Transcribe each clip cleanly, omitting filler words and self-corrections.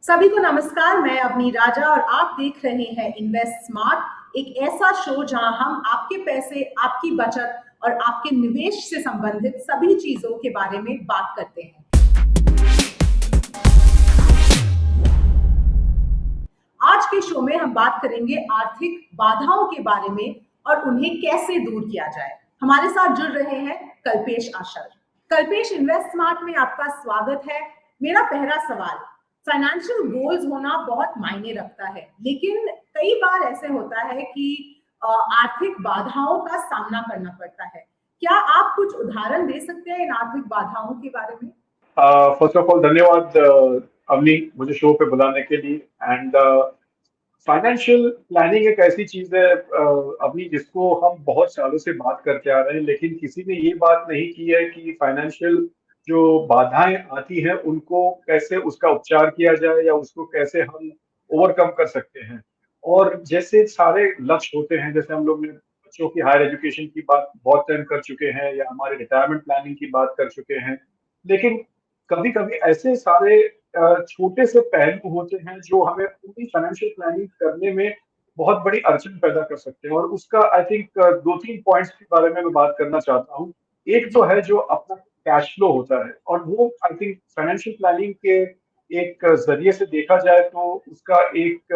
सभी को नमस्कार। मैं अवनी राजा और आप देख रहे हैं इन्वेस्ट स्मार्ट, एक ऐसा शो जहां हम आपके पैसे, आपकी बचत और आपके निवेश से संबंधित सभी चीजों के बारे में बात करते हैं। आज के शो में हम बात करेंगे आर्थिक बाधाओं के बारे में और उन्हें कैसे दूर किया जाए। हमारे साथ जुड़ रहे हैं कल्पेश आशर। कल्पेश, इन्वेस्ट स्मार्ट में आपका स्वागत है। मेरा पहला सवाल, फाइनेंशियल गोल्स होना बहुत मायने रखता है, लेकिन कई बार ऐसे होता है कि आर्थिक बाधाओं का सामना करना पड़ता है। क्या आप कुछ उदाहरण दे सकते हैं इन आर्थिक बाधाओं के बारे में? फर्स्ट ऑफ ऑल धन्यवाद अवनी, मुझे शो पे बुलाने के लिए। एंड फाइनेंशियल प्लानिंग एक ऐसी चीज है अवनी, जिसको हम बहुत सालों से बात करते आ रहे हैं, लेकिन किसी ने ये बात नहीं की है कि फाइनेंशियल जो बाधाएं आती हैं उनको कैसे उसका उपचार किया जाए या उसको कैसे हम ओवरकम कर सकते हैं। और जैसे सारे लक्ष्य होते हैं, जैसे हम लोग ने बच्चों की हायर एजुकेशन की बात बहुत टाइम कर चुके हैं या हमारे रिटायरमेंट प्लानिंग की बात कर चुके हैं, लेकिन कभी कभी ऐसे सारे छोटे से पहलू होते हैं जो हमें पूरी फाइनेंशियल प्लानिंग करने में बहुत बड़ी अड़चन पैदा कर सकते हैं। और उसका आई थिंक दो तीन पॉइंट्स के बारे में मैं बात करना चाहता हूँ। एक तो जी। है जो अपना कैश फ्लो होता है, और वो आई थिंक फाइनेंशियल प्लानिंग के एक जरिए से देखा जाए तो उसका एक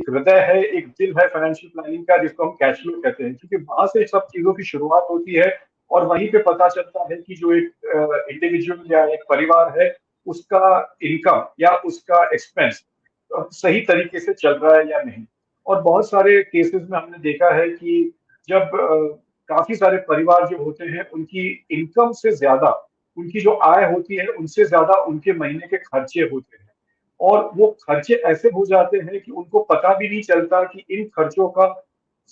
हृदय है, एक दिल है फाइनेंशियल प्लानिंग का, जिसको हम कैश फ्लो कहते हैं, क्योंकि वहां से सब चीजों की शुरुआत होती है। और वहीं पे पता चलता है कि जो एक इंडिविजुअल या एक परिवार है, उसका इनकम या उसका एक्सपेंस सही तरीके से चल रहा है या नहीं। और बहुत सारे केसेस में हमने देखा है कि जब काफी सारे परिवार जो होते हैं, उनकी इनकम से ज्यादा उनकी जो आय होती है उनसे ज्यादा उनके महीने के खर्चे होते हैं। और वो खर्चे ऐसे हो जाते हैं कि उनको पता भी नहीं चलता कि इन खर्चों का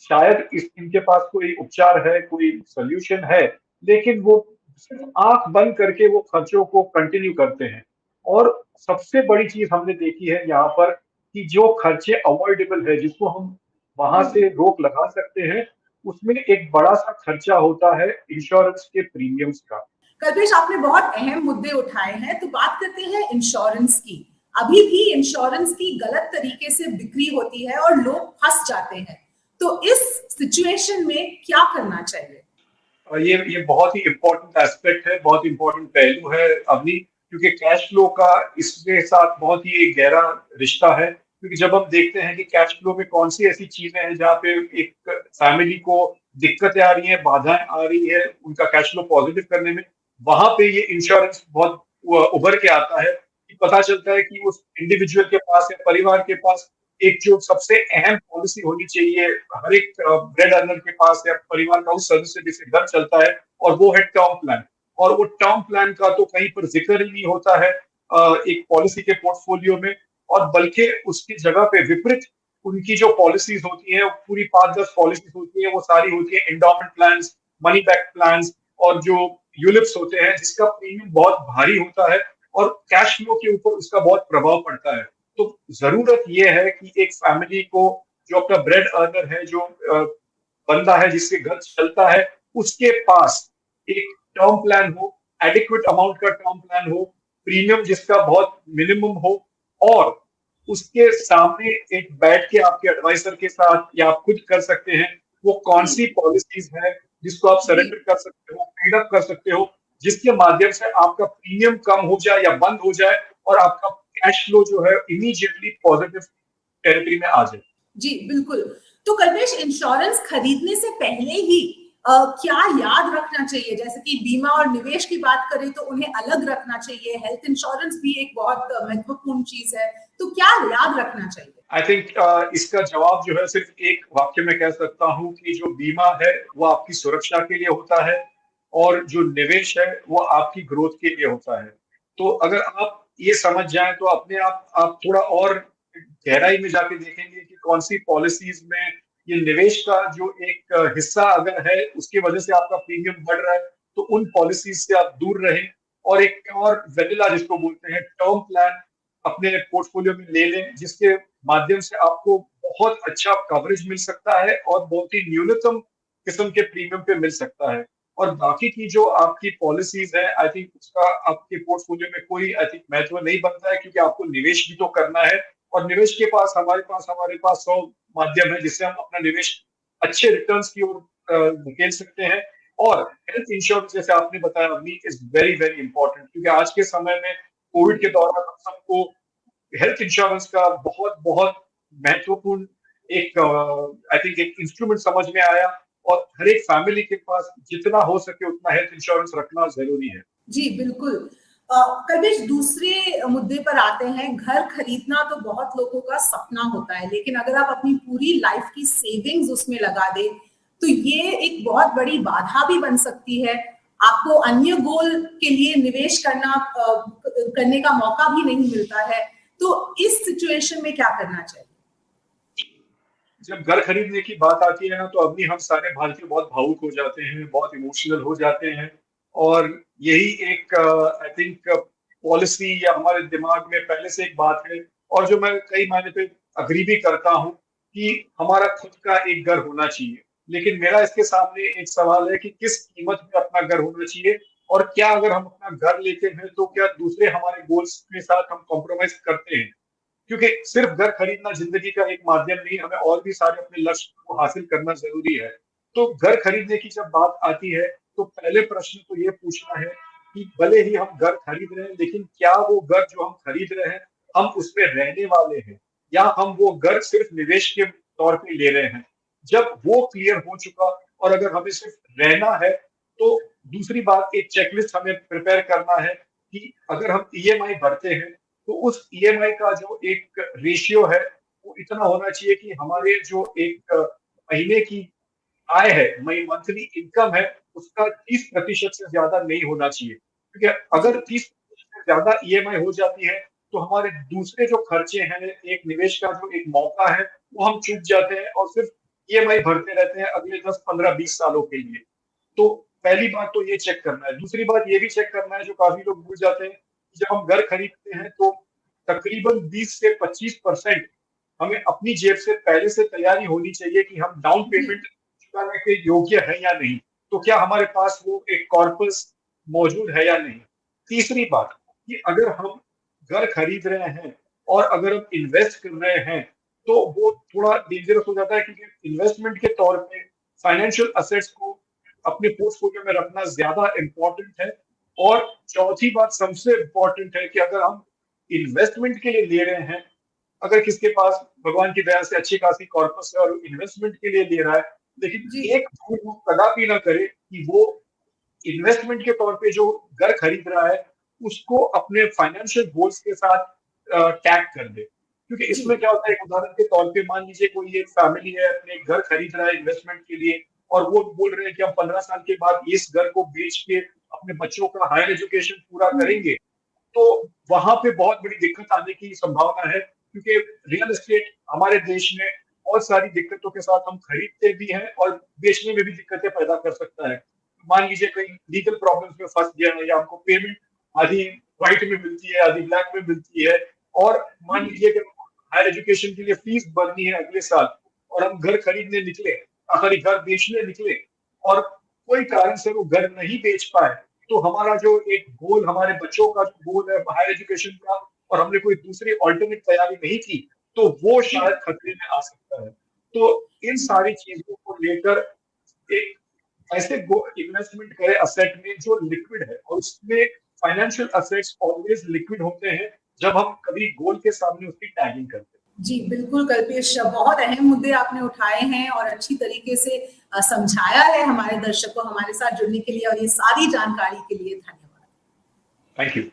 शायद इनके पास कोई उपचार है, कोई सोल्यूशन है, लेकिन वो सिर्फ आंख बंद करके वो खर्चों को कंटिन्यू करते हैं। और सबसे बड़ी चीज हमने देखी है यहाँ पर कि जो खर्चे अवॉइडेबल है, जिसको हम वहां से रोक लगा सकते हैं, उसमें एक बड़ा सा खर्चा होता है इंश्योरेंस के प्रीमियम्स का। कल्पेश, आपने बहुत अहम मुद्दे उठाए हैं, तो बात करते हैं इंश्योरेंस की। अभी भी इंश्योरेंस की गलत तरीके से बिक्री होती है और लोग फंस जाते हैं। तो इस सिचुएशन में क्या करना चाहिए? ये बहुत ही इम्पोर्टेंट एस्पेक्ट है, बहुत इंपॉर्टेंट पहलू है अवनी, क्योंकि कैश फ्लो का इसके साथ बहुत ही एक गहरा रिश्ता है। क्योंकि जब हम देखते हैं कि कैश फ्लो में कौन सी ऐसी चीजें हैं जहाँ पे एक फैमिली को दिक्कतें आ रही हैं, बाधाएं आ रही है उनका कैश फ्लो पॉजिटिव करने में, वहां पे ये इंश्योरेंस बहुत उभर के आता है। कि पता चलता है कि उस इंडिविजुअल के पास या परिवार के पास एक जो सबसे अहम पॉलिसी होनी चाहिए हर एक ब्रेड अर्नर के पास या परिवार का उस सदस्य जिससे घर चलता है, और वो है टर्म प्लान। और वो टर्म प्लान का तो कहीं पर जिक्र ही नहीं होता है एक पॉलिसी के पोर्टफोलियो में। और बल्कि उसकी जगह पे विपरीत उनकी जो पॉलिसीज होती हैं, पूरी 5-10 पॉलिसीज होती हैं, वो सारी होती है endowment plans, money back plans, और जो यूलिप्स होते हैं जिसका प्रीमियम बहुत भारी होता है और कैश फ्लो के ऊपर उसका बहुत प्रभाव पड़ता है। तो जरूरत यह है कि एक फैमिली को, जो अपना ब्रेड अर्नर है, जो बंदा है जिसके घर चलता है, उसके पास एक टर्म प्लान हो, एडिक्वेट अमाउंट का टर्म प्लान हो, प्रीमियम जिसका बहुत मिनिमम हो, और उसके सामने एक बैठ के आपके एडवाइजर के साथ या आप खुद कर सकते हैं वो कौन सी पॉलिसीज है जिसको आप जी। सरेंडर कर सकते हो, पेड अप कर सकते हो, जिसके माध्यम से आपका प्रीमियम कम हो जाए या बंद हो जाए और आपका कैश फ्लो जो है इमीडिएटली पॉजिटिव टेरिटरी में आ जाए। जी, बिल्कुल। तो कल्पेश, इंश्योरेंस खरीदने से पहले ही क्या याद रखना चाहिए? जैसे कि बीमा और निवेश की बात करें तो उन्हें अलग रखना चाहिए। हेल्थ इंश्योरेंस भी एक बहुत महत्वपूर्ण चीज है। तो क्या याद रखना चाहिए? आई थिंक इसका जवाब जो है सिर्फ एक वाक्य में कह सकता हूँ कि जो बीमा है वो आपकी सुरक्षा के लिए होता है, और जो निवेश है वो आपकी ग्रोथ के लिए होता है। तो अगर आप ये समझ जाएं तो अपने आप थोड़ा और गहराई में जाके देखेंगे कि कौन सी पॉलिसीज में ये निवेश का जो एक हिस्सा अगर है उसकी वजह से आपका प्रीमियम बढ़ रहा है, तो उन पॉलिसीज से आप दूर रहें। और एक और वेनिला जिसको बोलते हैं टर्म प्लान अपने पोर्टफोलियो में ले लें, जिसके माध्यम से आपको बहुत अच्छा कवरेज मिल सकता है और बहुत ही न्यूनतम किस्म के प्रीमियम पे मिल सकता है। और बाकी की जो आपकी पॉलिसीज है, आई थिंक उसका आपके पोर्टफोलियो में कोई आई थिंक महत्व नहीं बनता है, क्योंकि आपको निवेश भी तो करना है। और निवेश के पास हमारे पास 100 माध्यम है जिससे हम अपना निवेश अच्छे रिटर्न्स की ओर धकेल सकते हैं। और हेल्थ इंश्योरेंस, जैसे आपने बताया Avani, is very very important, क्योंकि आज के समय में कोविड के दौरान हम सबको हेल्थ इंश्योरेंस का बहुत बहुत महत्वपूर्ण एक आई थिंक एक इंस्ट्रूमेंट समझ में आया। और हर एक फैमिली के पास जितना हो सके उतना हेल्थ इंश्योरेंस रखना जरूरी है। जी बिल्कुल। कल्पेश, दूसरे मुद्दे पर आते हैं। घर खरीदना तो बहुत लोगों का सपना होता है, लेकिन अगर आप अपनी पूरी लाइफ की सेविंग्स उसमें लगा दे तो ये एक बहुत बड़ी बाधा भी बन सकती है। आपको अन्य गोल के लिए निवेश करने का मौका भी नहीं मिलता है। तो इस सिचुएशन में क्या करना चाहिए? जब घर खरीदने की बात आती है ना, तो अभी हम सारे भारतीय बहुत भावुक हो जाते हैं, बहुत इमोशनल हो जाते हैं। और यही एक आई थिंक पॉलिसी या हमारे दिमाग में पहले से एक बात है, और जो मैं कई मायने पे अग्री भी करता हूँ कि हमारा खुद का एक घर होना चाहिए। लेकिन मेरा इसके सामने एक सवाल है कि किस कीमत में अपना घर होना चाहिए, और क्या अगर हम अपना घर लेते हैं तो क्या दूसरे हमारे गोल्स के साथ हम कॉम्प्रोमाइज करते हैं? क्योंकि सिर्फ घर खरीदना जिंदगी का एक माध्यम नहीं, हमें और भी सारे अपने लक्ष्य को हासिल करना जरूरी है। तो घर खरीदने की जब बात आती है तो पहले प्रश्न तो ये पूछना है कि भले ही हम घर खरीद रहे हैं, लेकिन क्या वो घर जो हम खरीद रहे हैं हम उसमें रहने वाले हैं, या हम वो घर सिर्फ निवेश के तौर पे ले रहे हैं? जब वो क्लियर हो चुका, और अगर हमें सिर्फ रहना है, तो दूसरी बात एक चेकलिस्ट हमें प्रिपेयर करना है कि अगर हम ईएमआई भरते हैं तो उस ईएमआई का जो एक रेशियो है वो इतना होना चाहिए कि हमारे जो एक महीने की आय है, मंथली इनकम है, उसका 30% से ज्यादा नहीं होना चाहिए। क्योंकि अगर 30% से ज्यादा ईएमआई हो जाती है तो हमारे दूसरे जो खर्चे हैं, एक निवेश का जो एक मौका है, वो हम चूक जाते हैं और सिर्फ ईएमआई भरते रहते हैं अगले 10, 15, 20 सालों के लिए। तो पहली बात तो ये चेक करना है। दूसरी बात ये भी चेक करना है, जो काफी लोग भूल जाते हैं, जब हम घर खरीदते हैं तो तकरीबन 20 से 25% हमें अपनी जेब से पहले से तैयारी होनी चाहिए कि हम डाउन पेमेंट चुकाने के योग्य है या नहीं। तो क्या हमारे पास वो एक कॉर्पस मौजूद है या नहीं। तीसरी बात कि अगर हम घर खरीद रहे हैं और अगर हम इन्वेस्ट कर रहे हैं तो वो थोड़ा डेंजरस हो जाता है, क्योंकि इन्वेस्टमेंट के तौर पे फाइनेंशियल असेट्स को अपने पोर्टफोलियो में रखना ज्यादा इंपॉर्टेंट है। और चौथी बात सबसे इंपॉर्टेंट है कि अगर हम इन्वेस्टमेंट के लिए ले रहे हैं, अगर किसके पास भगवान की दया से अच्छी खासी कॉर्पस है और इन्वेस्टमेंट के लिए ले रहा है, लेकिन एक भूल वो कदापि ना करे कि वो इन्वेस्टमेंट के तौर पे जो घर खरीद रहा है उसको अपने फाइनेंशियल गोल्स के साथ टैग कर दे। क्योंकि इसमें क्या होता है, एक उदाहरण के तौर पे मान लीजिए कोई एक फैमिली है, अपने घर खरीद रहा है इन्वेस्टमेंट के लिए, और वो बोल रहे हैं कि हम 15 साल के बाद इस घर को बेच के अपने बच्चों का हायर एजुकेशन पूरा करेंगे। तो वहां पे बहुत बड़ी दिक्कत आने की संभावना है, क्योंकि रियल एस्टेट हमारे देश में बहुत सारी दिक्कतों के साथ हम खरीदते भी हैं और बेचने में भी दिक्कतें पैदा कर सकता है। मान लीजिए कहीं लीगल प्रॉब्लम्स में फंस गया है, या हमको पेमेंट आधी व्हाइट में मिलती है, आधी ब्लैक में मिलती है, और मान लीजिए कि हायर एजुकेशन के लिए फीस भरनी है अगले साल, और हम घर खरीदने निकले, सॉरी घर बेचने निकले, और कोई कारण से वो घर नहीं बेच पाए, तो हमारा जो एक गोल, हमारे बच्चों का जो गोल है हायर एजुकेशन का, और हमने कोई दूसरी ऑल्टरनेट तैयारी नहीं की, तो वो शायद खतरे में आ सकता है। तो इन सारी चीजों को लेकर एक ऐसे इन्वेस्टमेंट करें असेट में जो लिक्विड है, और उसमें फाइनेंशियल असेट्स ऑलवेज लिक्विड होते हैं जब हम कभी गोल के सामने उसकी टैगिंग करते हैं। जी बिल्कुल कल्पेश, बहुत अहम मुद्दे आपने उठाए हैं और अच्छी तरीके से समझाया है हमारे दर्शकों। हमारे साथ जुड़ने के लिए और ये सारी जानकारी के लिए धन्यवाद। Thank you.